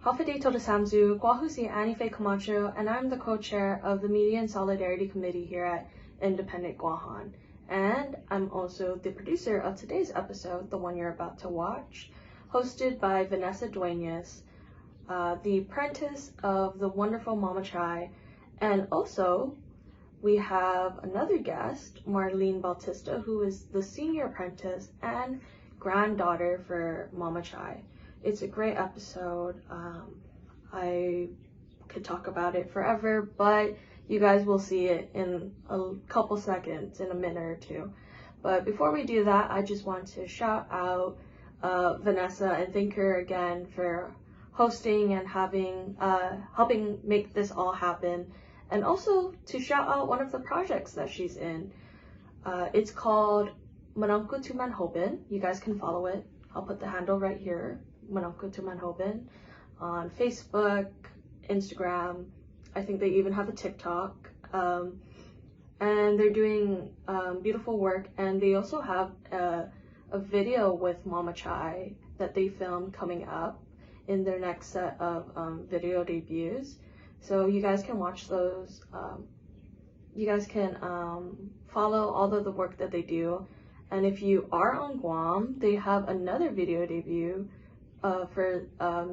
Hafide Toda Samzu, Guahusi Anife Camacho, and I'm the co-chair of the Media and Solidarity Committee here at Independent Guahan. And I'm also the producer of today's episode, the one you're about to watch, hosted by Vinessa Dueñas, the apprentice of the wonderful Mama Chai. And also, we have another guest, Marleen Bautista, who is the senior apprentice and granddaughter for Mama Chai. It's a great episode. I could talk about it forever, but you guys will see it in a couple seconds, in a minute or two. But before we do that, I just want to shout out Vinessa and thank her again for hosting and helping make this all happen. And also to shout out one of the projects that she's in. It's called Manangku to Manhoben. You guys can follow it. I'll put the handle right here. Manangku to Manhoben on Facebook, Instagram. I think they even have a TikTok. And they're doing beautiful work. And they also have a video with Mama Chai that they filmed coming up in their next set of video debuts. So you guys can watch those. You guys can follow all of the work that they do. And if you are on Guam, they have another video debut for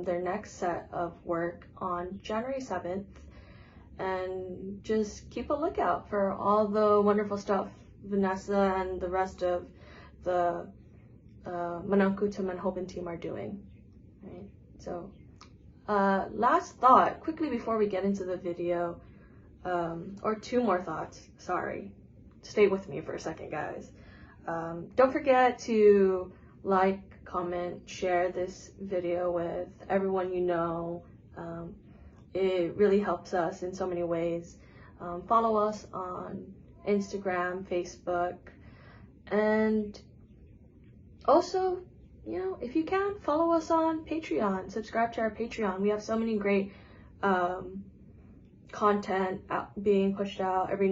their next set of work on January 7th. And just keep a lookout for all the wonderful stuff Vinessa and the rest of the Manangku to Manhoben team are doing. Right? So, last thought, quickly before we get into the video, or two more thoughts, sorry. Stay with me for a second, guys. Don't forget to like, comment, share this video with everyone you know. It really helps us in so many ways. Follow us on Instagram, Facebook, and also, you know, if you can, follow us on Patreon. Subscribe to our Patreon. We have so many great content being pushed out every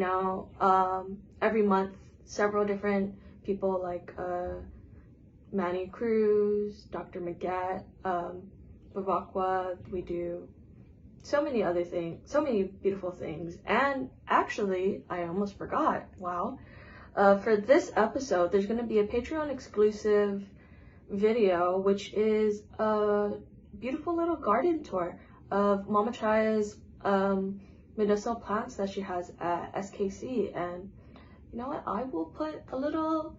month. Several different people like Manny Cruz, Dr. Maget, Bavakwa. We do so many other things, so many beautiful things. And actually, I almost forgot, wow. For this episode, there's going to be a Patreon exclusive video, which is a beautiful little garden tour of Mama Chai's medicinal plants that she has at SKC. And you know what? I will put a little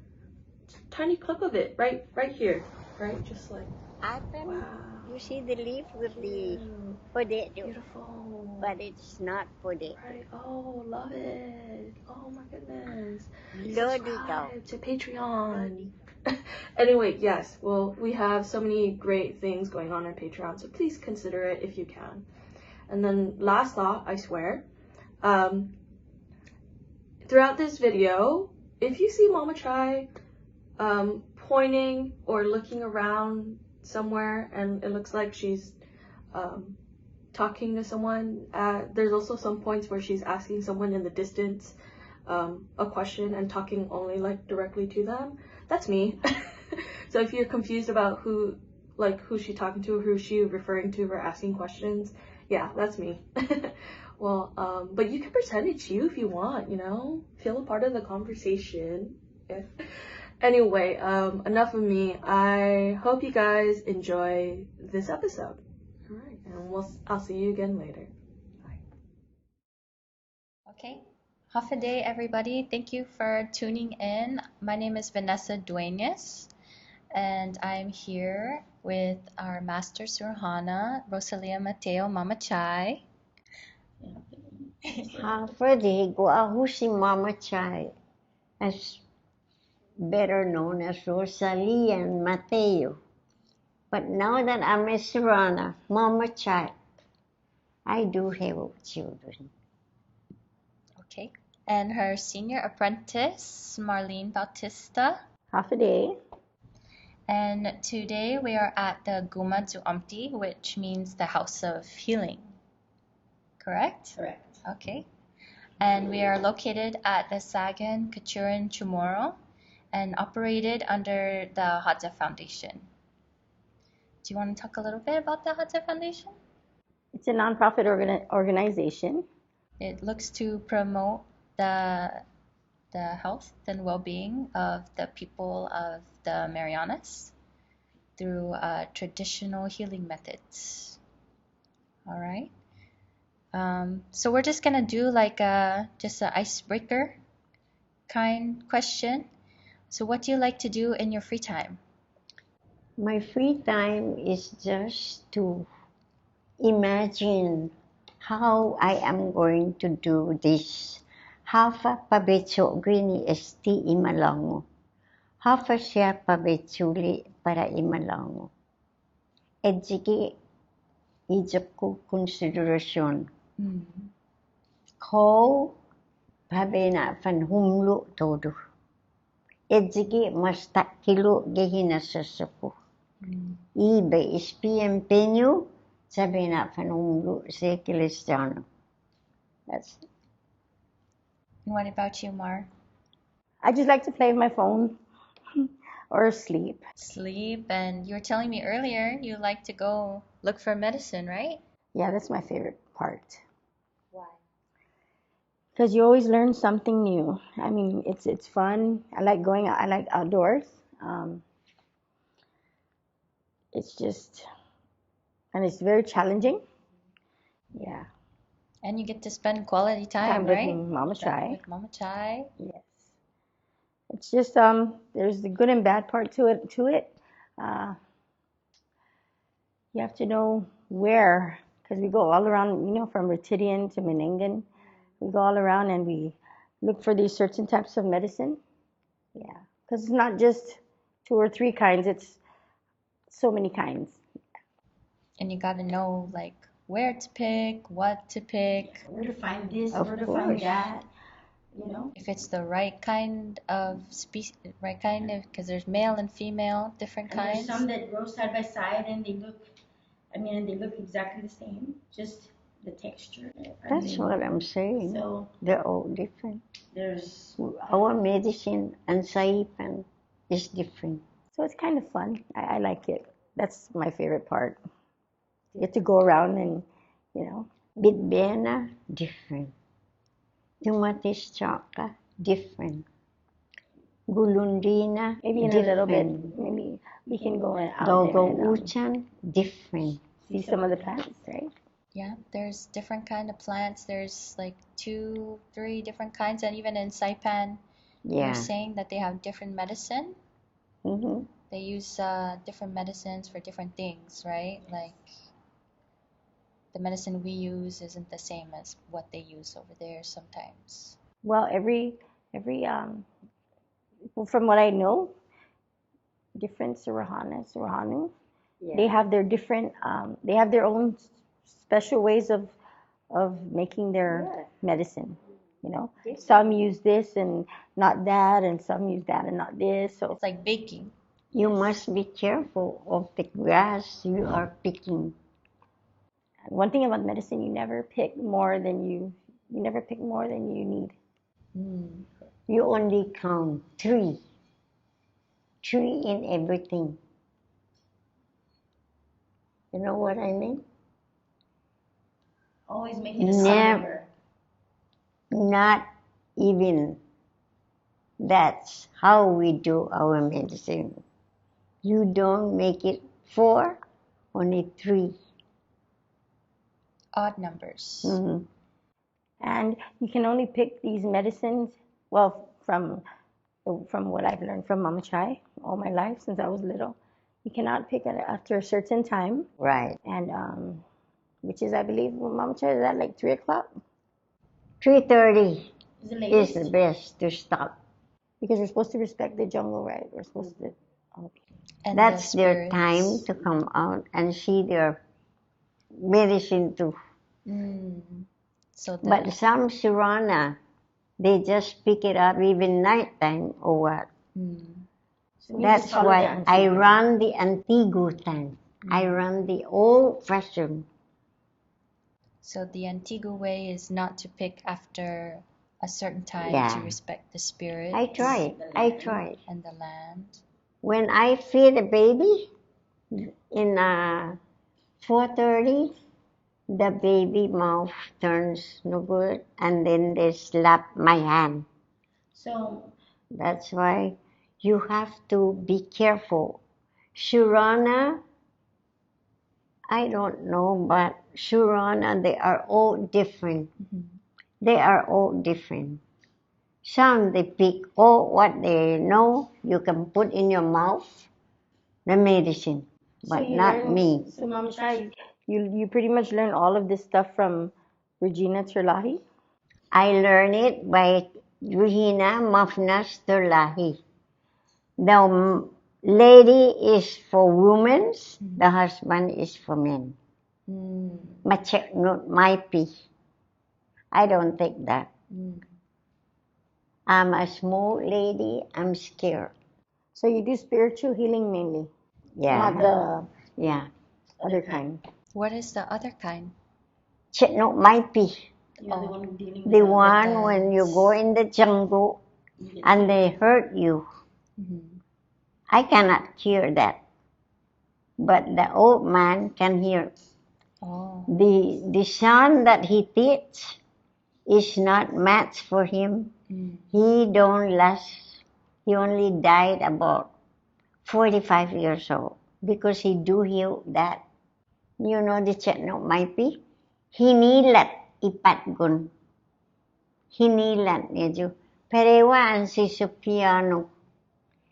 tiny clip of it right here, right? Just like, wow. You see the leaf with the potato. Beautiful. But it's not potato. Right. Oh, love it. Oh my goodness. Lodito. Subscribe to Patreon. Anyway, yes. Well, we have so many great things going on Patreon, so please consider it if you can. And then last thought, I swear. Throughout this video, if you see Mama Chai pointing or looking around somewhere and it looks like she's talking to someone, there's also some points where she's asking someone in the distance a question and talking only like directly to them. That's me. So if you're confused about who's she talking to, who's she referring to or asking questions, yeah, that's me. Well, but you can pretend it's you if you want, you know, feel a part of the conversation. Yeah. Anyway, enough of me. I hope you guys enjoy this episode. All right, and I'll see you again later. Bye. Okay. Half a day, everybody. Thank you for tuning in. My name is Vinessa Dueñas, and I'm here with our master Suruhåna Rosalia Mateo, Mama Chai. Freddie Guahusi Mama Chai, as better known as Rosalia Mateo. But now that I'm a Suruhåna Mama Chai, I do have children. Okay. And her senior apprentice, Marleen Bautista. Half a day. And today we are at the Guma Zuamti, which means the House of Healing. Correct? Correct. Okay. And we are located at the Sagan Kachuran Chamorro and operated under the Hadza Foundation. Do you want to talk a little bit about the Hadza Foundation? It's a nonprofit organization. It looks to promote the health and well-being of the people of the Marianas through traditional healing methods. All right. So we're just gonna do like just an icebreaker kind question. So what do you like to do in your free time? My free time is just to imagine how I am going to do this. Hafa pabetso grini esti imalango. Hafa siya pabetsuli para imalango. Edziki ijaku konsiderasyon. Ko pabena fan humlu todo. Edziki mas takilo gehina sasapo. Ibe ispi empeño sabi na fanumlu se Cristiano. That's it. And what about you, Mar? I just like to play with my phone or sleep. Sleep, and you were telling me earlier you like to go look for medicine, right? Yeah, that's my favorite part. Why? Because you always learn something new. I mean, it's fun. I like going out. I like outdoors. It's just, and it's very challenging. Yeah. And you get to spend quality time, with right? Mama Chai. With Mama Chai. Yes. It's just there's the good and bad part to it. You have to know where, because we go all around, from Retidian to Menengan. We go all around and we look for these certain types of medicine. Yeah, because it's not just 2 or 3 kinds, it's so many kinds. And you got to know like where to pick, what to pick. Where to find this, Of where to course. find that, If it's the right kind of species, because there's male and female, different And kinds. there's some that grow side by side and they look exactly the same, just the texture. That's what I'm saying. So they're all different. there's, Our medicine and saipan is different. so it's kind of fun. I like it. That's my favorite part. You get to go around and, Bitbena, different. Tomatis chaka, different. Gulundina, maybe in a little bit, maybe we can go out there and Dogo-uchan, different. see some of the plants, right? Yeah, there's different kind of plants. There's like 2, 3 different kinds, and even in Saipan, Yeah. you're saying that they have different medicine. Mm-hmm. They use different medicines for different things, right? Like the medicine we use isn't the same as what they use over there sometimes. Well, every from what I know, different Suruhåna, they have their different, they have their own special ways of making their medicine. Some use this and not that, and some use that and not this. So It's like baking. You must be careful of the grass you are picking. one thing about medicine, you never pick more than you need. You only count 3. 3 in everything. You know what I mean? Always make it a number. Not even. That's how we do our medicine. You don't make it 4, only 3. Odd numbers. Mm-hmm. And you can only pick these medicines, well, from what I've learned from Mama Chai all my life since I was little. You cannot pick it after a certain time. Right. And which is, I believe, Mama Chai is at like 3 o'clock. 3:30 Is the is the best to stop. Because we're supposed to respect the jungle, right? We're supposed to. Okay. And That's the their spirits. time to come out and see their medicine too. So But some Suruhåna, they just pick it up even nighttime or what. So we That's just follow why the I Antiguo. run the Antiguo time. I run the old-fashioned. So the Antigua way is not to pick after a certain time Yeah. to respect the spirits. I tried. And the land. When I feed a baby in 4:30, the baby mouth turns no good, and then they slap my hand. So, That's why you have to be careful. Suruhåna, I don't know, but Suruhåna, they are all different. They are all different. Some they pick all what they know you can put in your mouth, the medicine, but not me. So, Mama Chai, you pretty much learn all of this stuff from Regina Turlahi? I learned it by Ruhina Mafnas Turlahi. The lady is for women, the husband is for men. Macek not my pee. I don't take that. I'm a small lady, I'm scared. So you do spiritual healing mainly, Yeah. not the Yeah. other kind. What is the other kind? Check not my pee. The one the- when you go in the jungle and they hurt you. I cannot hear that. But the old man can hear. Oh. The son that he teach is not match for him. He don't last. He only died about 45 years old because he do heal that. You know the channel might be. Hinilat ipatgun. Hinilat niya. Perewan si Supiano.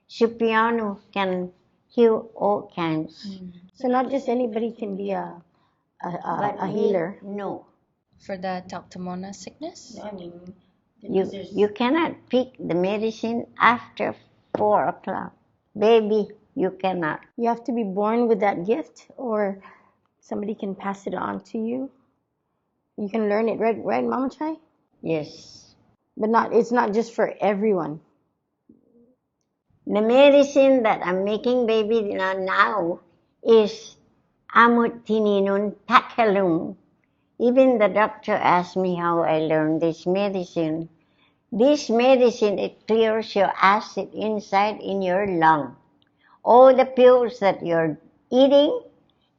Supiano can heal all kinds. So not just anybody can be a healer. No. For the Tautomona sickness? I mean, You cannot pick the medicine after 4 o'clock. Baby, you cannot. you have to be born with that gift, or somebody can pass it on to you. You can learn it, right, Mama Chai? Yes. But it's not just for everyone. The medicine that I'm making baby now is amutininun takalum. Even the doctor asked me how I learned this medicine. This medicine, it clears your acid inside in your lung. All the pills that you're eating,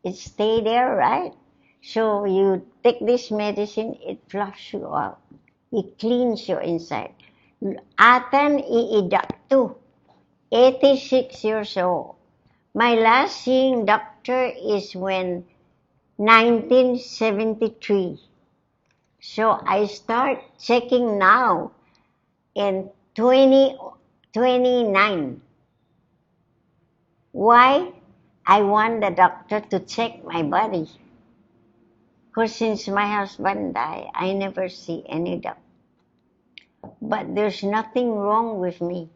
it stay there, right? So you take this medicine, it flushes you out. It cleans your inside. Atan iidak too. 86 years old. My last seeing doctor is when 1973. So I start checking now in 2029. Why? I want the doctor to check my body. Because since my husband died, I never see any doctor. But there's nothing wrong with me.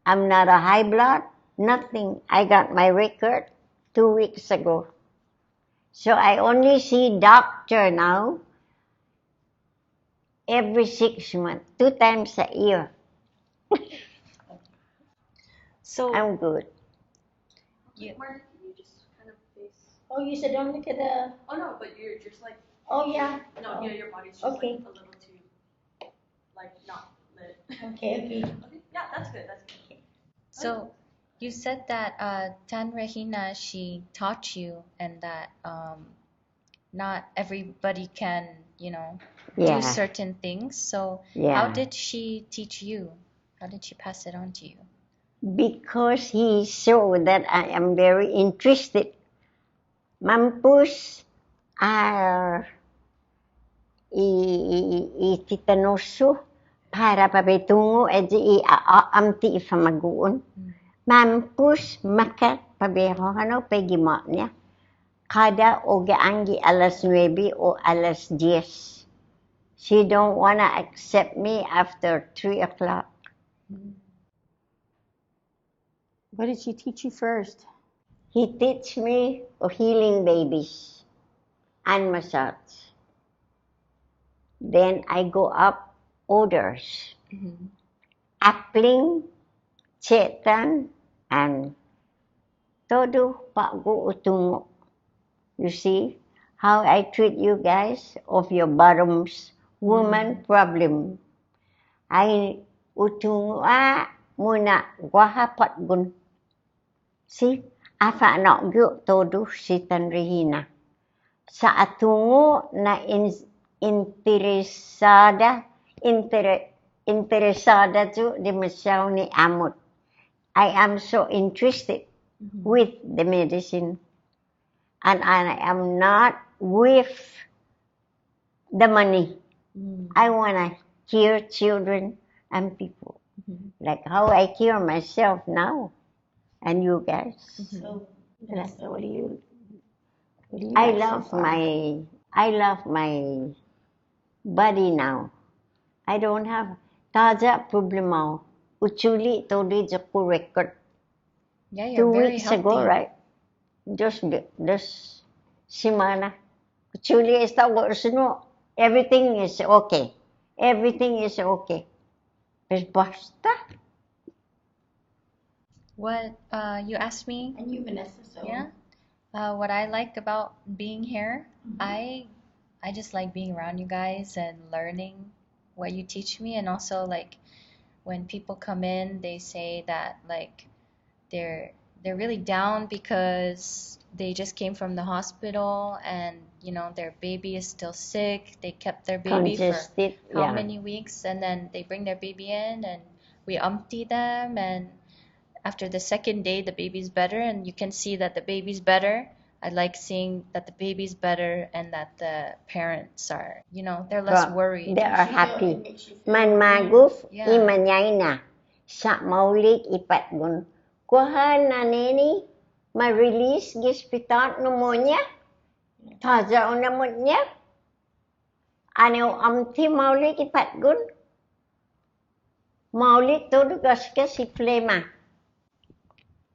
I'm not a high blood, nothing. I got my record 2 weeks ago. So I only see doctor now every 6 months, 2 times a year. So, I'm good. Mark, can you just kind of face? Oh, you said don't look at the. Oh no, but you're just like. Oh yeah. No, yeah, your body's just Okay. like a little too, like not lit. Okay. Okay, yeah, that's good. That's good. So you said that Tan Regina, she taught you and that not everybody can, Yeah. do certain things. So Yeah. how did she teach you? How did she pass it on to you? Because he saw that I am very interested. Mampus ititanoso para pabetungo edi amti ifamaguon. Mampus makat pabeho pegimo niya. Kada o gaangi alas 9 o alas 10. She don't wanna accept me after 3 o'clock. What did she teach you first? He teach me of healing babies and massage. Then I go up orders. Appling, chetan, and todo pag-uutungo. You see how I treat you guys of your bottoms woman problem. I utungo muna wahapat gun. See, afa na gyo todo si Tan Regina. sa atungo na interesada to di masyaw ni amot. I am so interested with the medicine, and I am not with the money. I want to cure children and people, like how I cure myself now, and you guys. So, Vanessa, what do you I like so far? love my body now. I don't have taja problema. Uchuli todi jaku record Yeah, you're 2 very weeks healthy. ago, right? Just semana. Uchuli está no. Everything is okay. Everything is okay. Pero basta. What you asked me? And you, Vanessa, so. Yeah. What I like about being here, I just like being around you guys and learning what you teach me, and also like when people come in, they say that like they're really down because they just came from the hospital and you know their baby is still sick. They kept their baby Congested, for how yeah. many weeks, and then they bring their baby in and we empty them, and after the second day the baby's better and you can see that the baby's better. I like seeing that the baby's better and that the parents are, you know, they're less worried. They are happy. Man maguf Yeah. imanyay na. Sa maulik ipatgun. Kuhan na nini ma-release gispitat pneumonia. Taja pneumonia. Ano amti maulik ipatgun. Maulik todugas kasi flema.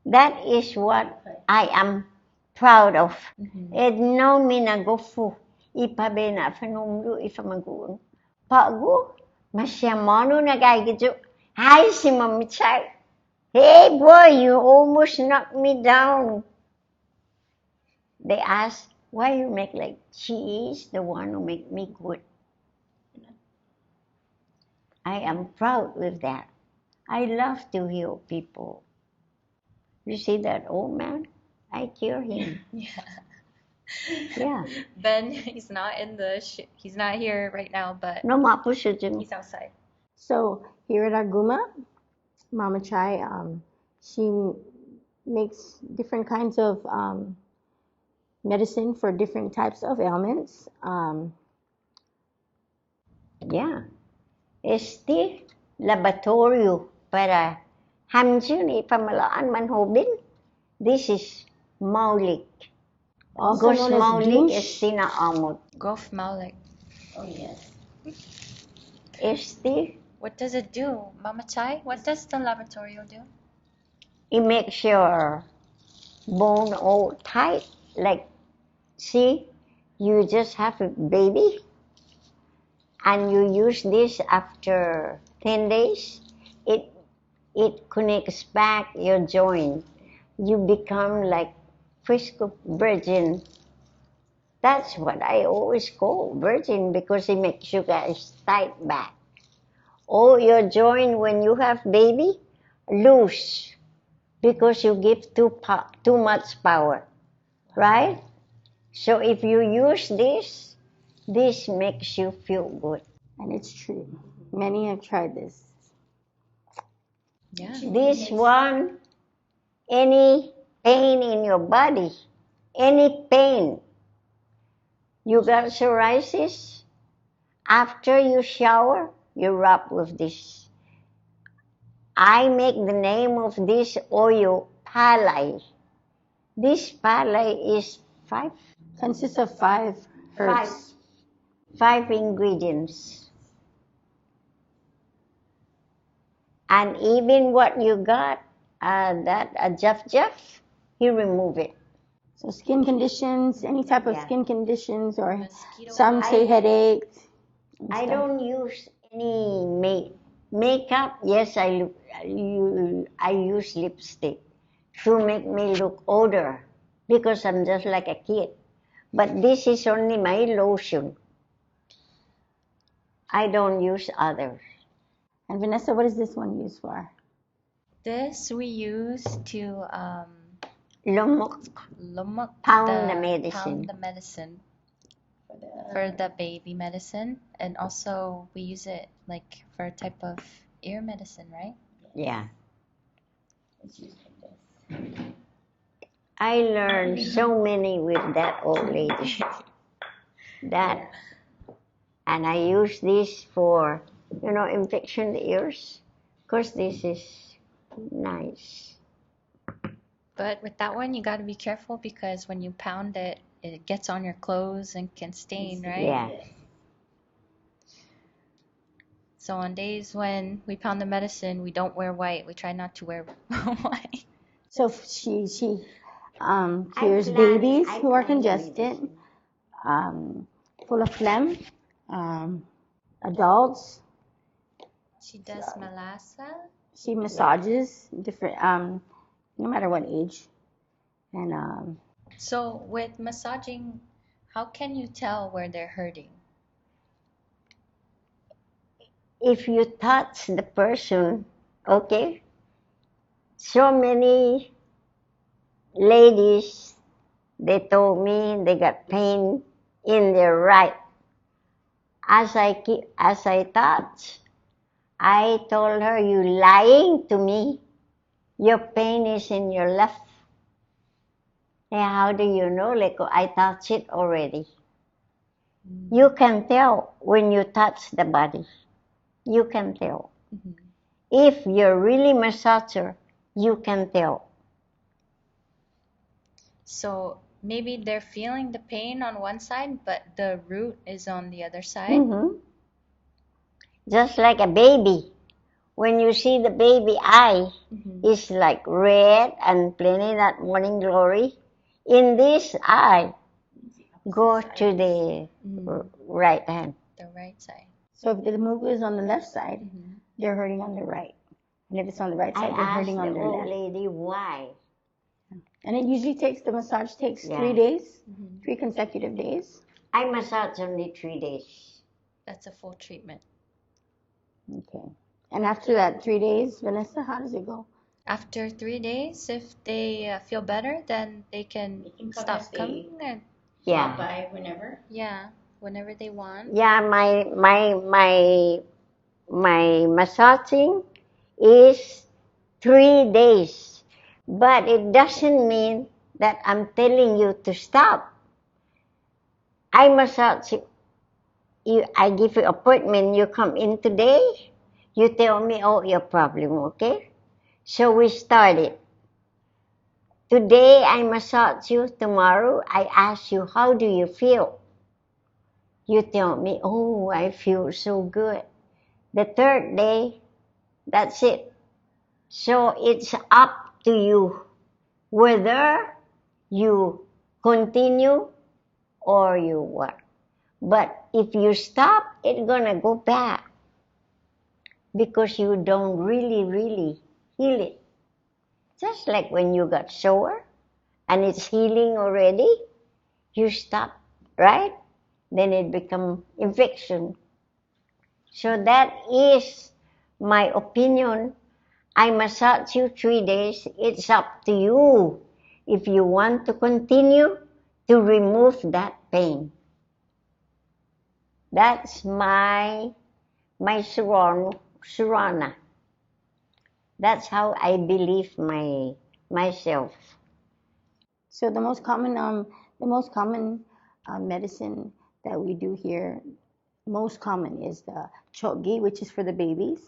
That is what I am proud of. And no minagofu ipabena fanumlu ifamagun. Pagu masyamano nagaygidu. Hi si Mami Chai. Hey boy, you almost knocked me down. They asked, why you make like she is the one who make me good. I am proud with that. I love to heal people. You see that old man? I cure him. Yeah. Ben, he's not in the he's not here right now, but No mapusujin. he's outside. So here at Arguma, Mama Chai, she makes different kinds of medicine for different types of ailments. Yeah. Este laboratorio para hamjun ipamalaan manhobin. This is maulik. Also Gus known as maulik douche. is sinaamot. Gof Malik. Oh yes. Este, What does it do? Mama Chai, what does the laboratory do? it makes your bone all tight. Like, see, you just have a baby and you use this after 10 days. It connects back your joint. You become like Frisco virgin. That's what I always call virgin because it makes you guys tight back. All your joint when you have baby, loose because you give too much power, right? So if you use this makes you feel good. And it's true. Many have tried this. Yeah. This one, any pain in your body, any pain, you got psoriasis, after you shower, you rub with this. I make the name of this oil palay. This palay is Consists of 5 herbs. five ingredients. And even what you got, Jeff, he remove it. So skin conditions, any type of Yeah. skin conditions, or Mosquito some bite. say headaches. and I stuff. don't use any makeup. Yes, I use lipstick to make me look older because I'm just like a kid. But this is only my lotion. I don't use others. And Vanessa, what is this one used for? This we use to Lumok, lumok pound the medicine. pound the medicine. for the baby medicine, and also we use it like for a type of ear medicine, right? Yeah. I learned so many with that old lady. That, and I use this for, infection in the ears. Of course, this is nice. But with that one, you got to be careful because when you pound it, it gets on your clothes and can stain, right? Yeah. So on days when we pound the medicine, we don't wear white. We try not to wear white. So she cures babies who are congested, full of phlegm, adults. She does melassa. She massages different, no matter what age, and So with massaging, how can you tell where they're hurting? If you touch the person, okay, so many ladies, they told me they got pain in their right. As I touch, I told her, you lying to me. Your pain is in your left. And how do you know? Like, I touch it already. You can tell when you touch the body. You can tell. Mm-hmm. If you're really massager, you can tell. So maybe they're feeling the pain on one side, but the root is on the other side. Mm-hmm. Just like a baby. When you see the baby eye, it's like red and plenty that morning glory. In this eye, go to the right hand. The right side. so if the mugu is on the left side, they're hurting on the right, and if it's on the right side, they're hurting on the their old left. lady why. And it usually the massage takes Yeah. 3 days, 3 consecutive days. I massage only 3 days. That's a full treatment. Okay. And after that 3 days, Vanessa, how does it go? After 3 days, if they feel better, then they can stop coming and Yeah. By whenever. whenever they want. Yeah, my massaging is 3 days. But it doesn't mean that I'm telling you to stop. I massage you. I give you appointment. You come in today. You tell me all your problem, okay? So we started. Today I massage you. Tomorrow I ask you, how do you feel? You tell me, oh, I feel so good. The third day, that's it. So it's up to you whether you continue or you what. But if you stop, it's gonna go back because you don't really heal it. Just like when you got sore and it's healing already, you stop, right? Then it becomes infection. So that is my opinion. I massage you 3 days. It's up to you if you want to continue to remove that pain. That's my Suruhåna. That's how I believe myself. So the most common medicine that we do here, most common is the chokgi, which is for the babies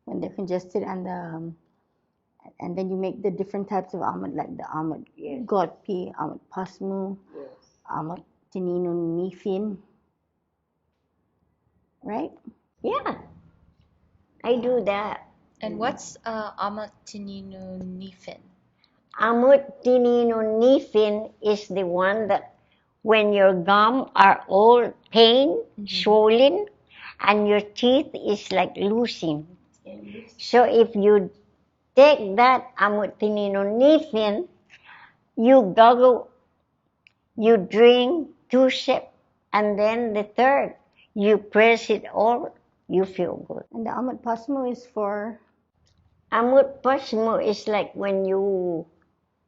when they're congested, and then you make the different types of almond, like the almond godpi, almond pasmu, almond tinino nifin, right? Yeah, I do that. And what's amotinino-nifin? Amotinino-nifin is the one that when your gum are all pain, swollen, and your teeth is like losing. So if you take that amotinino-nifin, you goggle, you drink 2 sips, and then the third, you press it all, you feel good. And the almond pasmu is for? Amut pasmu is like when you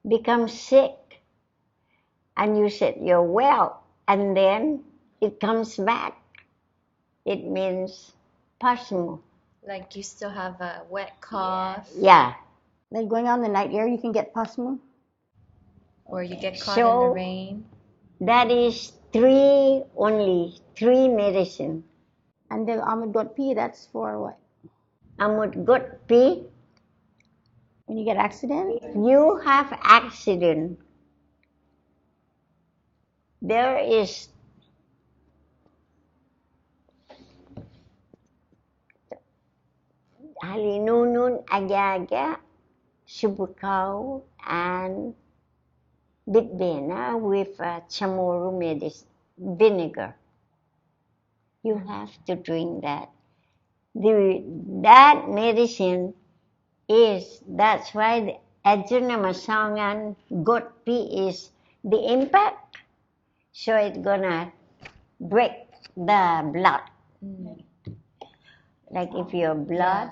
become sick and you said you're well, and then it comes back. It means pasmo. Like you still have a wet cough. Yeah. Like going out in the night air, you can get pasmo. Or you get caught in the So rain. that is only three medicine. And the amud-got-p, that's for what? Amud-got-p, When you get accident? if you have accident, there is halinunun agaga, subukao, and bitbena with chamorro medicine, vinegar. You have to drink that. That medicine that's why the adrenamasangan got P is the impact. So it's gonna break the blood. Like if your blood,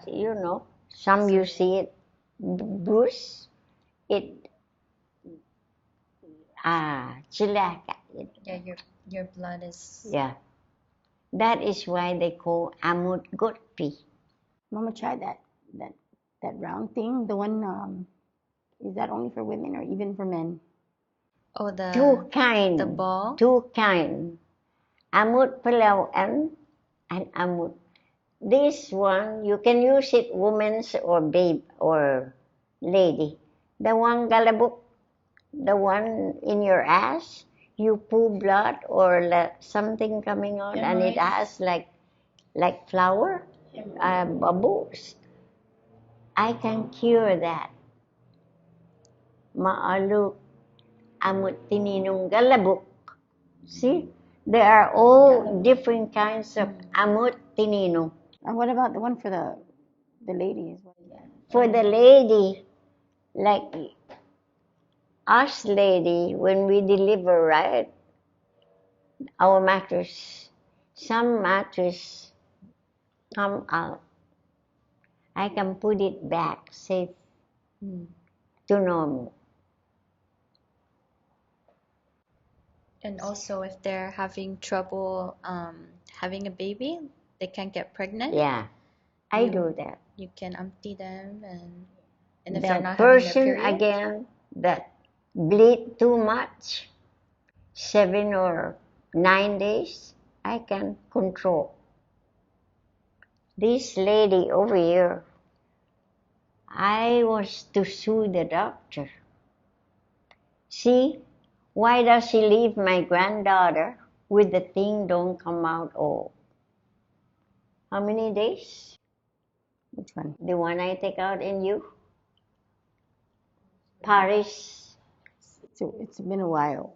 some you see it bruise, it chilaka. Yeah, your blood is. Yeah. That is why they call amut gotpi. Mama tried that round thing. The one, is that only for women or even for men? Oh, the The ball. Two kind. Amut palawan and amut. This one you can use it women's or babe or lady. The one galabuk, the one in your ass, you pull blood or something coming out and it has like flower, bubbles. I can cure that. Maaluk amut tininong galabuk. See, there are all different kinds of amut tininong. And what about the one for the ladies? For the lady, like us lady, when we deliver, right? Our mattress, some mattress come out. I can put it back safe to normal. And also, if they're having trouble having a baby, they can't get pregnant. Yeah, I do that. You can empty them, and if The they're not having their person period, again that bleed too much, 7 or 9 days, I can control. This lady over here, I was to sue the doctor. See, why does she leave my granddaughter with the thing don't come out all? How many days? Which one? The one I take out in you? Paris. So it's been a while.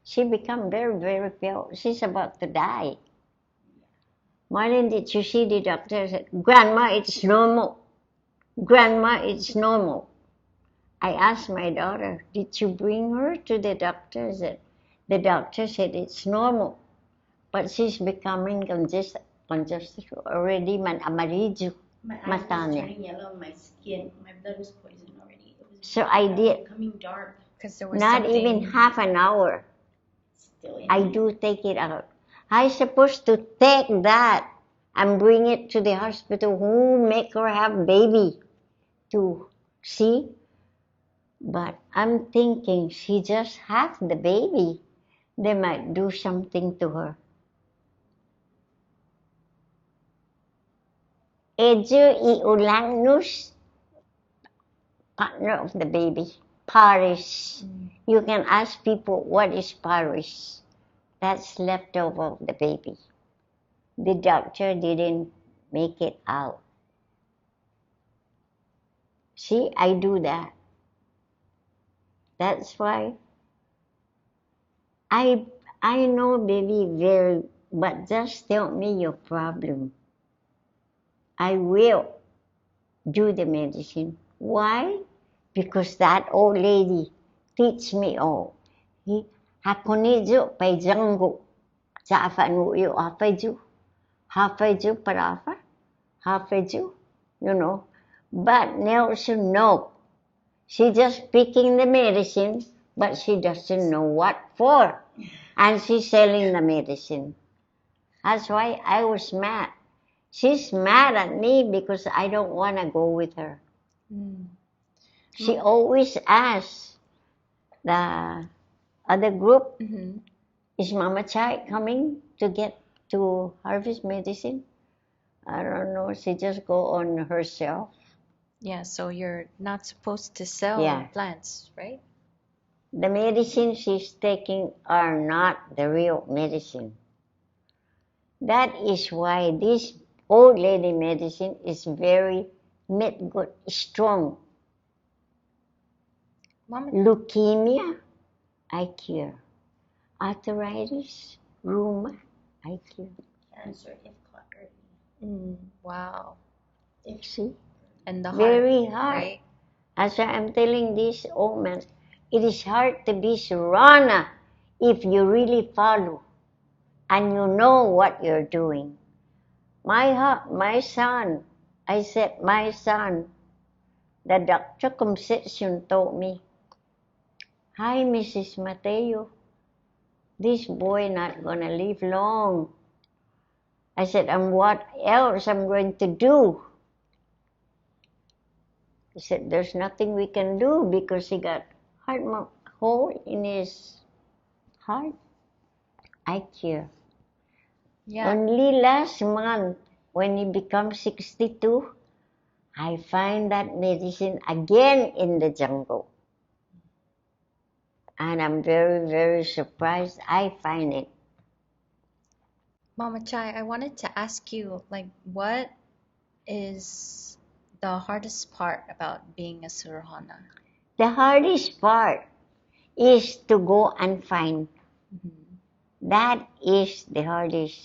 She become very, very pale. She's about to die. Marleen, did you see the doctor? Said, Grandma, it's normal. Grandma, it's normal. I asked my daughter, did you bring her to the doctor? The doctor said it's normal, but she's becoming congested already, amarillo. My eyes Mata was niya. turning yellow, my skin, my blood was poisoned already. It was So I did, becoming dark. because there was not something. even half an hour, Still in I do take it out. I supposed to take that and bring it to the hospital who make her have baby to see. But I'm thinking she just had the baby. They might do something to her. Eju iulang nus, partner of the baby, Paris. You can ask people what is Paris. That's leftover of the baby. The doctor didn't make it out. See, I do that. That's why I know baby very, but just tell me your problem. I will do the medicine. Why? Because that old lady teach me all. Hakonijo pay jango. Jafanu you afeju. Hafeju parafa. Hafeju, But Nelson, no. She just picking the medicine, but she doesn't know what for. And she's selling the medicine. That's why I was mad. She's mad at me because I don't want to go with her. Mm. She always asks the other group, Mm-hmm. is Mama Chai coming to get to harvest medicine? I don't know. She just go on herself. Yeah, so you're not supposed to sell Yeah. plants, right? The medicine she's taking are not the real medicine. That is why this old lady medicine is very good, strong. Mama, Leukemia, I cure. Arthritis, rheuma, I cure. Cancer if caught early. wow. If See? And the heart, Very hard. right? As I'm telling this old man, it is hard to be Suruhåna if you really follow and you know what you're doing. My son, I said, my son, the doctor conception told me, hi, Mrs. Mateo, this boy not gonna live long. I said, and what else I'm going to do? He said, there's nothing we can do because he got heart hole in his heart. I cure. Yeah. Only last month, when he becomes 62, I find that medicine again in the jungle. And I'm very, very surprised I find it. Mama Chai, I wanted to ask you, like, what is the hardest part about being a Suruhåna? The hardest part is to go and find. That is the hardest.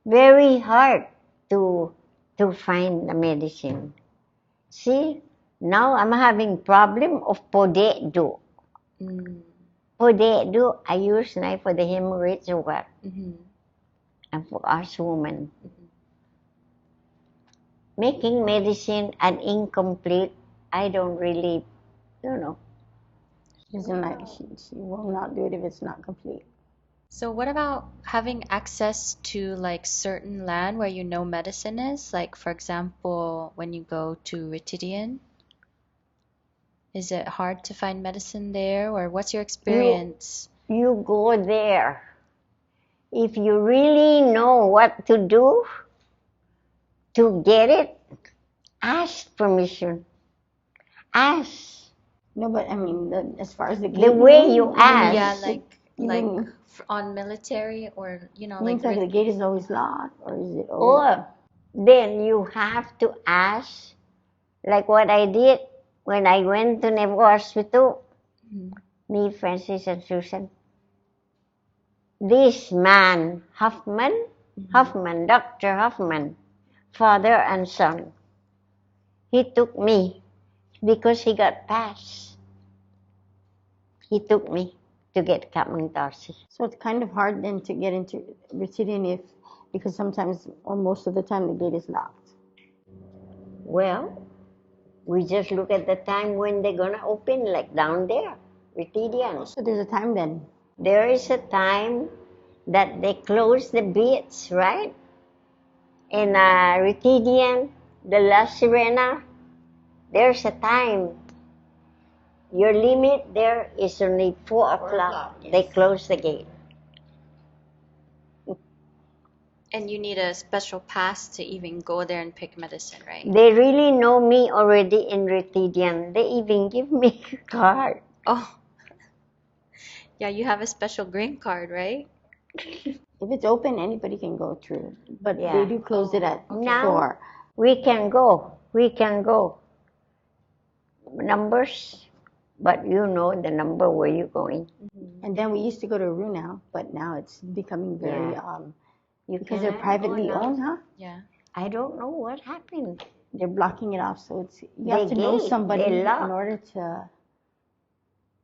Very hard to find the medicine. See, now I'm having problem of podedo. Podedo, I use knife for the hemorrhage or what? And for us women. Making medicine an incomplete, I don't really, She doesn't like, she will not do it if it's not complete. So what about having access to like certain land where you know medicine is? Like for example, when you go to Ritidian, is it hard to find medicine there, or what's your experience? You go there. If you really know what to do to get it, ask permission. Ask. No, but I mean, as far as the The way you ask. Yeah, like even, on military or means like the gate is always locked, or is it Or always? then you have to ask, like what I did when I went to Nebo Hospital, me, Francis, and Susan. This man, Huffman, Dr. Huffman, father and son, he took me because he got passed. He took me to get Kamangtasi. So it's kind of hard then to get into Recidian because sometimes or most of the time the gate is locked. Well, we just look at the time when they're gonna open, like down there, Ritidian. So there's a time then. There is a time that they close the beach, right? In Ritidian, the La Sirena, there's a time. Your limit there is only 4 o'clock. Yes. They close the gate. And you need a special pass to even go there and pick medicine, right? They really know me already in Ritidian. They even give me a card. Oh, yeah, you have a special green card, right? If it's open, anybody can go through. But Yeah. they do close it at Now 4. we can go. We can go. Numbers, but you know the number where you're going. And then we used to go to Runao, but now it's becoming very You because they're cannot privately go now. owned, huh? Yeah. I don't know what happened. They're blocking it off, so it's you They have to know gate, somebody they in lock. order to.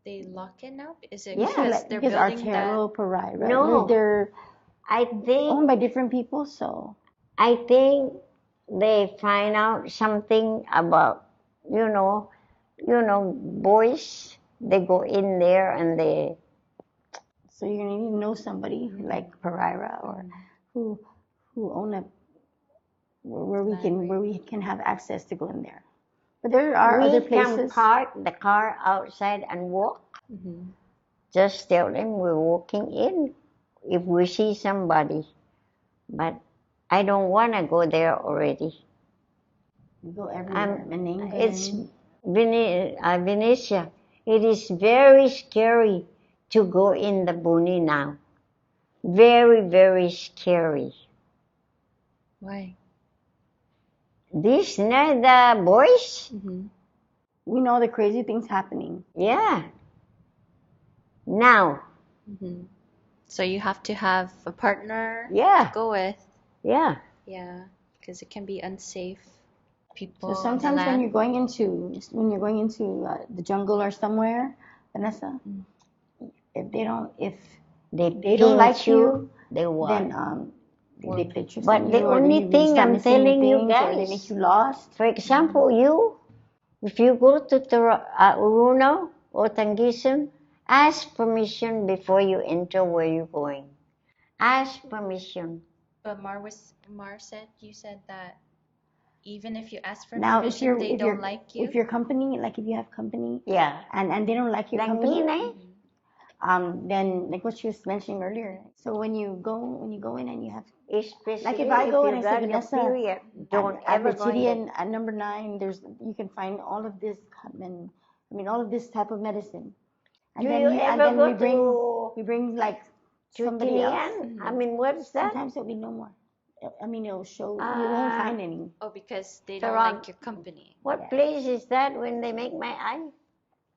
They lock it now? Is it Yeah, because Like, they're because building Artero Parai, right? No. They're I owned think by different people, so they find out something about boys. They go in there and they So you're gonna need to know somebody like Pereira or who own a where we can have access to go in there. But there are other places. We can park the car outside and walk. Just tell them we're walking in if we see somebody. But I don't want to go there already. We go everywhere. It's Vinessa. It is very scary to go in the Buni now. Very, very scary. Why? These are the boys. We know the crazy things happening. Yeah. Now. So you have to have a partner Yeah. to go with. Yeah. Yeah, because it can be unsafe. People. So sometimes when you're going into the jungle or somewhere, Vanessa, if they don't like you, then they play tricks on you. But the only thing I'm telling you guys, they make you lost. For example, if you go to Uruno or Tangisan, ask permission before you enter where you're going. Ask permission. But Mar said, you said that even if you ask for Now, permission, they don't like you. If your company, like if you have company, yeah, and they don't like your like company, me, then like what she was mentioning earlier. So when you go in and you have, especially like if I go and I say, got a Vanessa, period, don't at ever go in Meridian at number 9, you can find all of this, all of this type of medicine. And then we bring like somebody else. I mean, what's that? Sometimes there'll be no more. It'll show you won't find any. Oh, because they don't like your company. What place is that when they make my eye?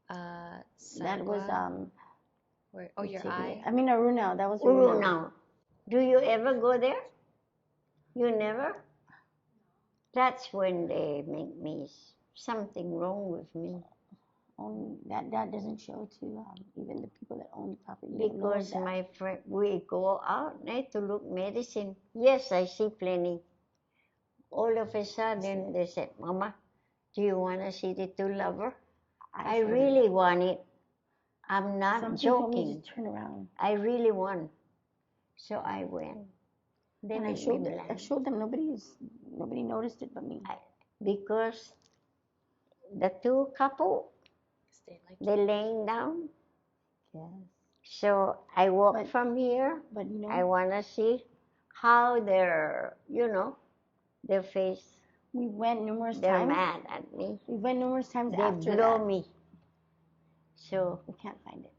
That was Where? Oh, your eye. Aruna. That was Urunao. Do you ever go there? You never? That's when they make me something wrong with me. That doesn't show to even the people that own the property. Because my friend, we go out to look medicine. Yes, I see plenty. All of a sudden, they said, Mama, do you want to see the 2 lover? I really want it. I'm not Something joking. told me to turn around. I really want. So I went. Then I showed them. Nobody noticed it but me. Because the 2 couple, they're laying down. Yes. So I walk from here. But I want to see how their face. We went numerous times. They're mad at me. We went numerous times they after blow that. me. So we can't find it.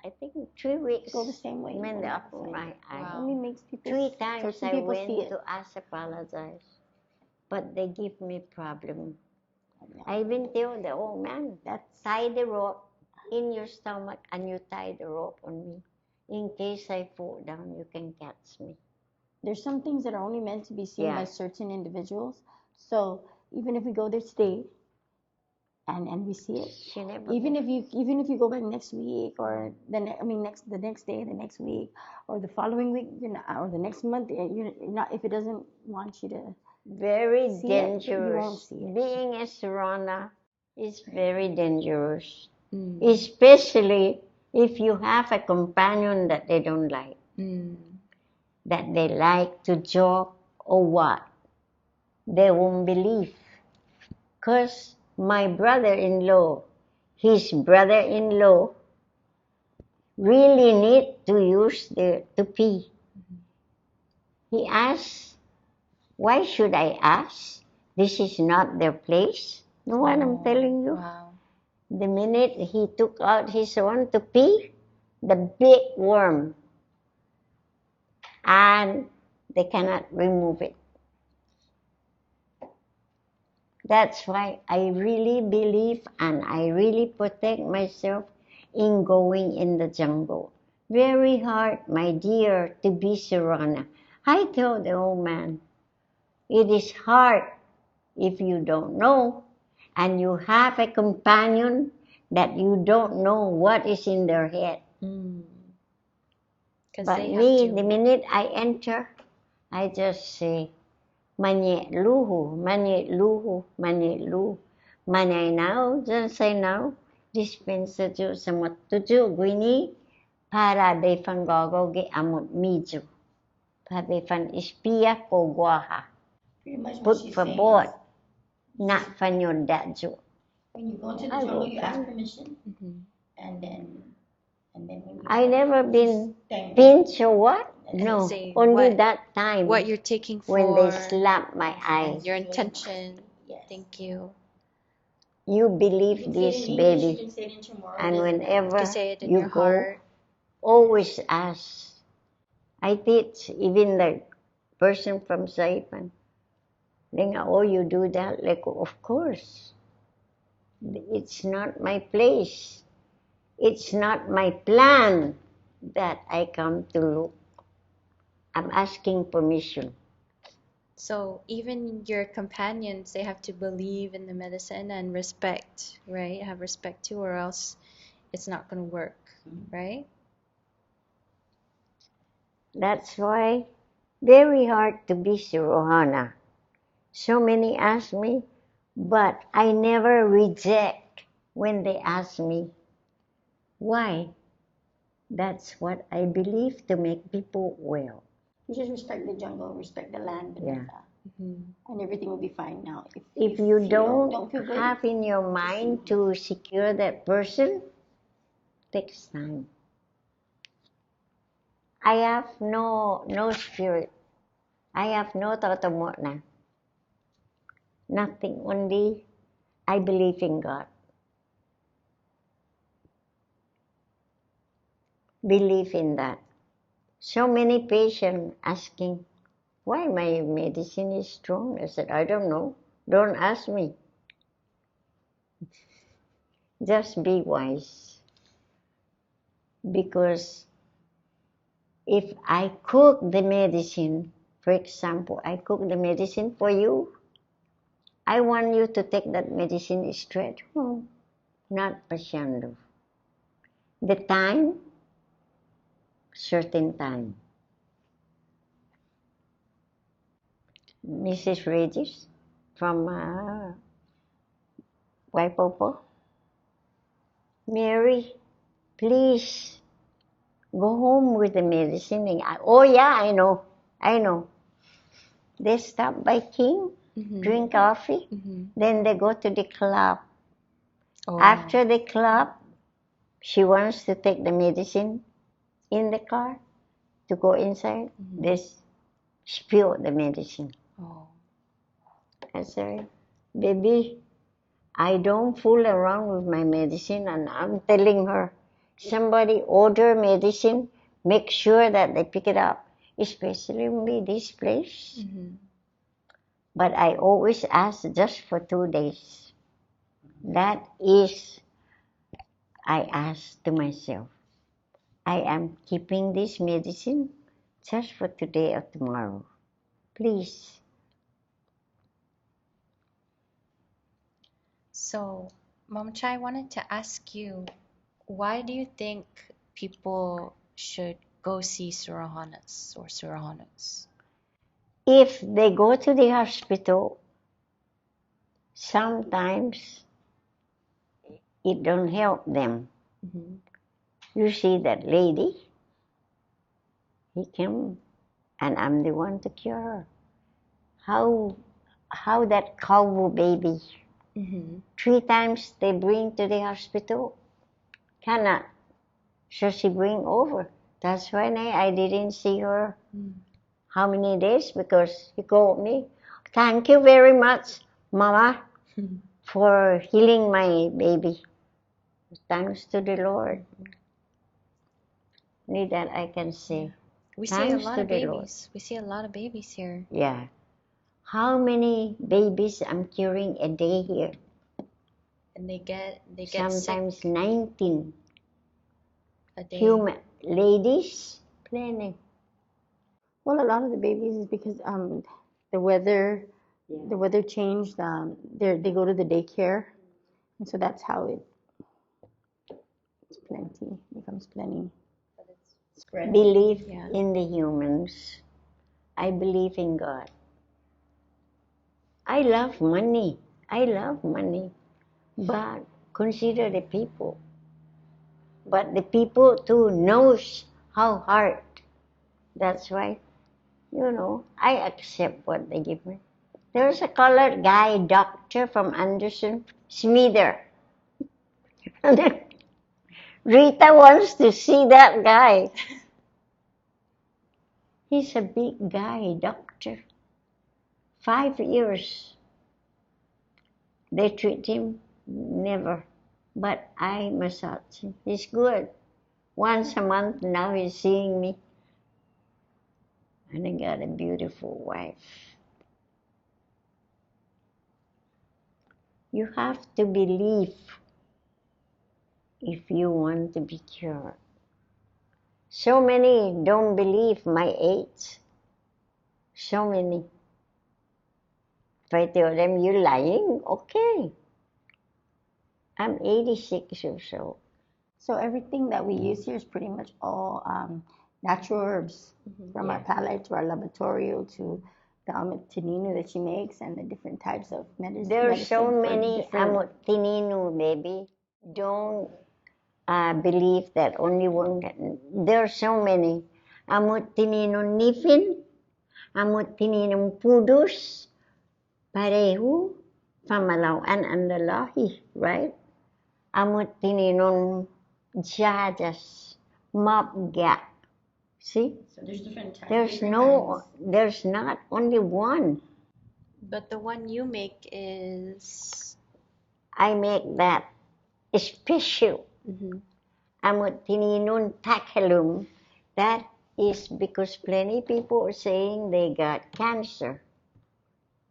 I think 3 weeks. Go the same way. Mend up my eye. Wow. Only makes people. 3 times I went see it. to ask apologize, but they give me problem. I even tell the old man that tie the rope in your stomach and you tie the rope on me. In case I fall down, you can catch me. There's some things that are only meant to be seen by certain individuals. So even if we go there today, and we see it, even if you go back next week or the next day, the next week, or the following week, or the next month, you're not. If it doesn't want you to. Very see dangerous. It, you won't see it. Being a Suruhåna is very dangerous, especially if you have a companion that they don't like, that they like to joke or what. They won't believe. Because my brother-in-law, his brother-in-law, really need to use to pee. He asked, why should I ask? This is not their place. Know what I'm telling you? Wow. The minute he took out his own to pee, the big worm, and they cannot remove it. That's why I really believe and I really protect myself in going in the jungle. Very hard, my dear, to be Suruhåna. I tell the old man, it is hard if you don't know and you have a companion that you don't know what is in their head. But me, the minute I enter, I just say, Manye luhu, manye luhu, manye luhu. Manye now, just say now. dispensa jo sa matujo gwini para de fangogo ge amot mijo. Para fan espia ko guaha. Pretty much what Put she's for saying board. is Not fanyon dajo. when you go into the I jungle, will you ask find- permission, Mhm. and then when you I never been thank pinched or what? And No, say only what- that time What you're taking for, when they slap my eyes. your intention. Yes. Thank you. You You believe can say it this, in English, you baby. can say it in Chamorro, And it doesn't matter. whenever To say it in you your go, heart. always ask. I teach even the person from Saipan. They go, oh, you do that? Like, of course. It's not my place. It's not my plan that I come to look. I'm asking permission. So even your companions, they have to believe in the medicine and respect, right? Have respect too, or else it's not going to work, right? That's why very hard to be Suruhåna. So many ask me, but I never reject when they ask me. Why? That's what I believe to make people well. You just respect the jungle, respect the land, Vanessa, and everything will be fine. Now, If you don't don't feel good, have in your mind to secure that person, takes time. I have no spirit. I have no tatamona. Nothing. Only I believe in God. Believe in that. So many patients asking, why my medicine is strong? I said, I don't know. Don't ask me. Just be wise. Because if I cook the medicine, for example, I cook the medicine for you, I want you to take that medicine straight home, not pasyando. The time, certain time. Mrs. Regis from Waipopo, Mary, please go home with the medicine. Oh yeah, I know. They stop by King, drink coffee, then they go to the club. Oh. After the club, she wants to take the medicine in the car to go inside. They spill the medicine. Oh. I said, baby, I don't fool around with my medicine, and I'm telling her, somebody order medicine, make sure that they pick it up, especially me this place. But I always ask just for 2 days. That is, I ask to myself, I am keeping this medicine just for today or tomorrow. Please. So, Mom Chai wanted to ask you, why do you think people should go see Suruhånas or Suruhånas? If they go to the hospital, sometimes it don't help them. You see that lady, he came, and I'm the one to cure her. How that cow baby, 3 times they bring to the hospital, cannot. So she bring over. That's why I didn't see her. How many days? Because he called me. Thank you very much, Mama, for healing my baby. Thanks to the Lord. Only that I can say. We see a Thanks lot to of the Lord. babies. We see a lot of babies here. Yeah. How many babies I'm curing a day here? And they get Sometimes sick 19. a day. Human ladies, plenty. Well, a lot of the babies is because the weather changed. They go to the daycare, and so that's how it's plenty becomes plenty. spread. Believe Yeah. in the humans. I believe in God. I love money. But consider the people. But the people too knows how hard. That's why, I accept what they give me. There's a colored guy, doctor from Anderson, Smither. Rita wants to see that guy. He's a big guy, doctor. 5 years. They treat him never. But I massage him. He's good. Once a month now he's seeing me. And I got a beautiful wife. You have to believe if you want to be cured. So many don't believe my age. So many. If I tell them you're lying, okay. I'm 86 years old. So everything that we use here is pretty much all natural herbs, from our palate to our laboratorio to the amotinino that she makes and the different types of medicine. There are so many amotinino, baby. Don't believe that only one can. There are so many. Amotinino nifin, amotinino pudus, parehu, pamalaw, and andalahi, right? Amotinino jajas, mapga. See? So there's different types. There's not only one. But the one you make is... I make that special. Amotinino takalum. That is because plenty people are saying they got cancer.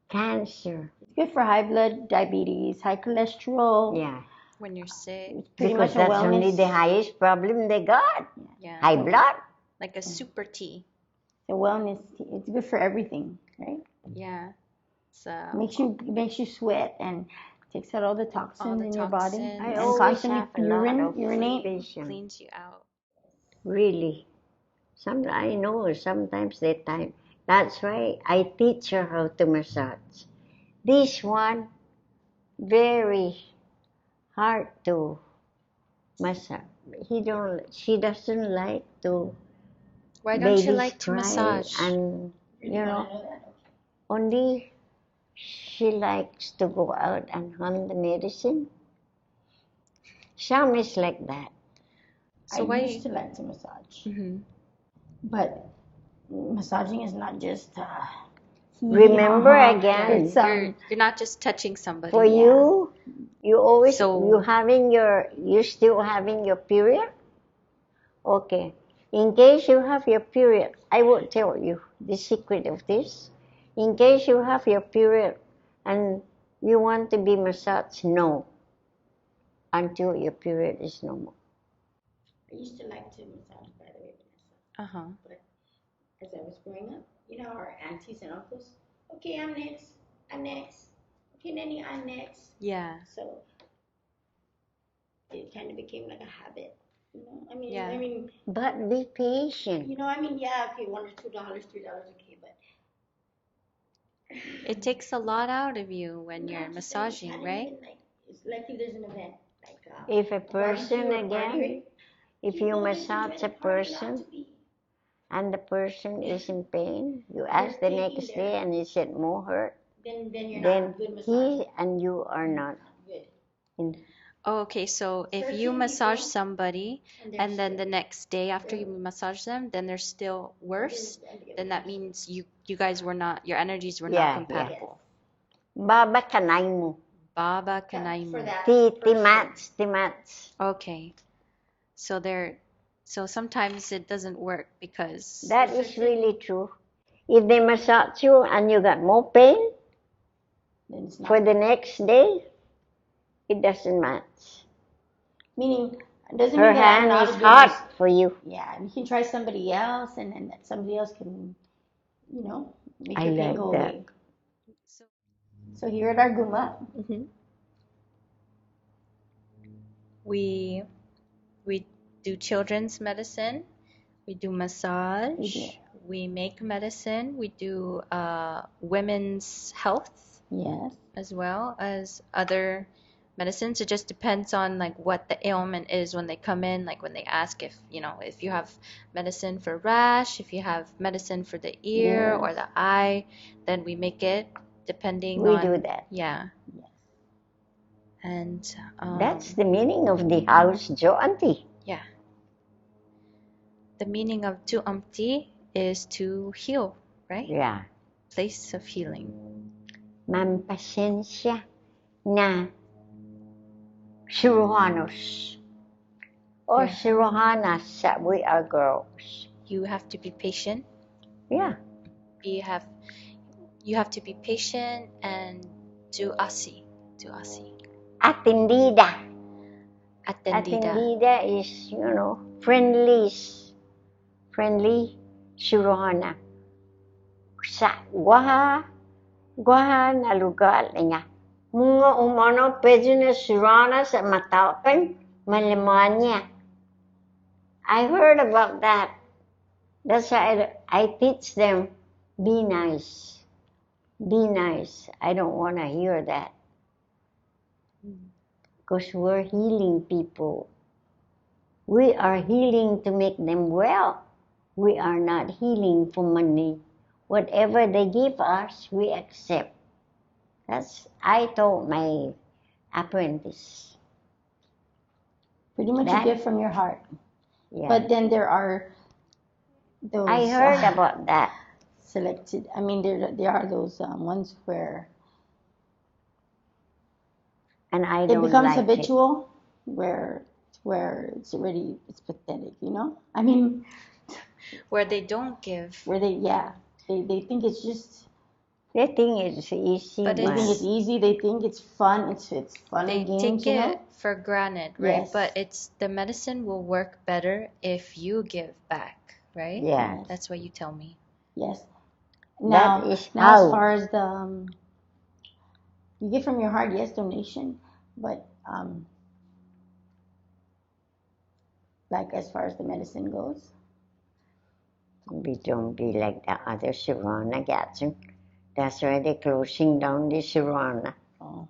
Cancer. It's good for high blood, diabetes, high cholesterol. Yeah. When you're sick. Because that's only the highest problem they got. Yeah. High blood. Like a super tea. The wellness tea. It's good for everything, right? Yeah. So makes you sweat and takes out all the toxins in your body. I And always constantly have a lot of urinate. cleans you out. Really. I know sometimes they time. That's why I teach her how to massage. This one, very hard to massage. She doesn't like to. Why don't you babies like to cry massage? And only she likes to go out and hunt the medicine. Some is like that. So I used to like to massage, but massaging is not just. Remember again, you're not just touching somebody. for you always you still having your period. Okay, in case you have your period, I will tell you the secret of this. In case you have your period and you want to be massaged, no, until your period is normal. I used to like to massage, by the way, Vanessa. But as I was growing up, our aunties and uncles, okay, I'm next. Okay, Nanny, I'm next. Yeah. So it kind of became like a habit, I mean. But be patient. Yeah, okay, $1 or $2, $3, okay, but. It takes a lot out of you when you're massaging, right? It's like if there's an event, If a person again, if you massage a person and the person is in pain, you ask the next day and is it more hurt? Then you're not a good massager. He and you are not good. Okay, so if you massage somebody and then the next day after you massage them, then they're still worse, then that means you guys were not, your energies were not compatible. Baba kanay mo. Baba kanay mo. Timats. Okay. So sometimes it doesn't work because... That is really true. If they massage you and you got more pain for the next day, it doesn't match. Meaning, it doesn't her mean that hand is hot for you. Yeah, you can try somebody else, and then somebody else can, make I your pain like go that. away. So here at our Guma, we do children's medicine, we do massage, we make medicine, we do women's health, yes, as well as other medicines. It just depends on like what the ailment is when they come in, like when they ask if, if you have medicine for rash, if you have medicine for the ear or Yes. the eye, then we make it depending We on, do that. yeah. Yes. And That's the meaning of the house, Jo Auntie. yeah. The meaning of tuamti is to heal, right? Yeah. Place of healing. Ma'am, pasensya na Suruhanos or Yeah. Suruhanas that we are girls. You have to be patient. Yeah. You have to be patient and do asi. Atendida. Atendida. Atendida is, friendly Suruhana. Sa gwaha na lugar niya. Mga umano pwede na Suruhana sa mataukan malamanya. I heard about that. That's why I teach them, be nice. Be nice. I don't want to hear that. Because we're healing people. We are healing to make them well. We are not healing for money. Whatever they give us, we accept. I told my apprentice. Pretty much you give from your heart. Yeah. But then there are those. I heard about that. Selected. I mean, there are those ones where And I it don't becomes like habitual, where it's pathetic, I mean, Where they don't give. where they think it's just. They think it's easy. But They think it's easy. They think it's fun. It's fun They and games, take it for granted, right? Yes. But the medicine will work better if you give back, right? Yeah. That's what you tell me. Yes. Now, is now how. as far as the you give from your heart, yes, donation, but like as far as the medicine goes, We don't be like the other Suruhana Gatsun. That's why they're closing down the Suruhana. oh,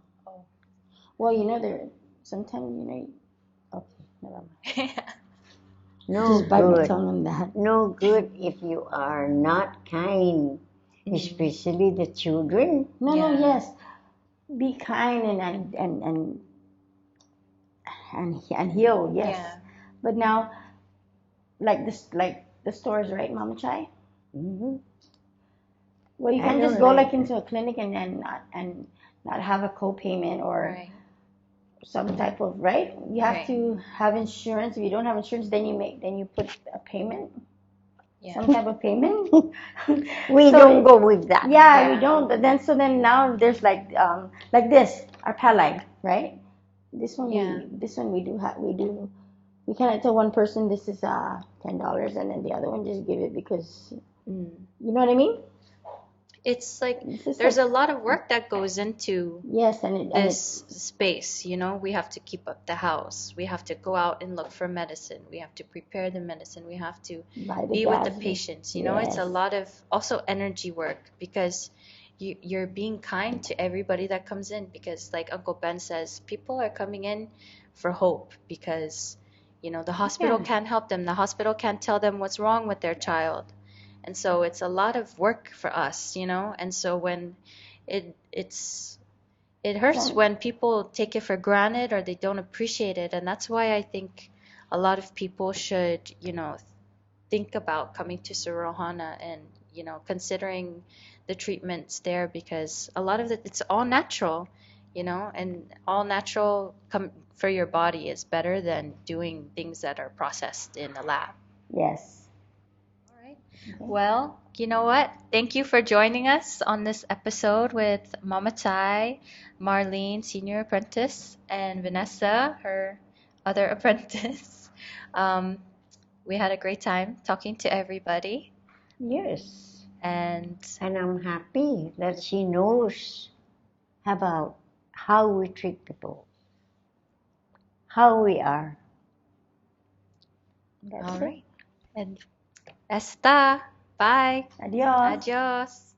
well, there sometimes okay, never mind. No Just by me good. telling them that. No good if you are not kind, especially the children. No, Yeah. yes, be kind and heal, yes. Yeah. But now, like the stores, right, Mama Chai? Mm-hmm. Well, you I can't just don't go like into a clinic and then not have a co-payment or Right. some type of right. You have Right. to have insurance. If you don't have insurance, then you put a payment, Yeah. some type of payment. We So don't go with that. Yeah, we don't. But then now there's like this, our Palag, right? This one Yeah. we do. We cannot tell one person this is $10 and then the other one just give it because you know what I mean. It's like It's just there's like- a lot of work that goes into Yes, and this space, we have to keep up the house. We have to go out and look for medicine. We have to prepare the medicine. We have to buy the be with the gas. patients. It's a Yes. lot of also energy work because you're being kind to everybody that comes in because like Uncle Ben says, people are coming in for hope because the hospital can't help them. The hospital can't tell them what's wrong with their child. And so it's a lot of work for us, and so when it hurts when people take it for granted or they don't appreciate it. And that's why I think a lot of people should, think about coming to Suruhåna and, considering the treatments there because a lot of it's all natural, and all natural for your body is better than doing things that are processed in the lab. Yes. All right. Well, you know what? Thank you for joining us on this episode with Mama Tai, Marleen, senior apprentice, and Vinessa, her other apprentice. We had a great time talking to everybody. Yes. And I'm happy that she knows about how we treat people, how we are. all right. And esta. Bye. Adios. Adios.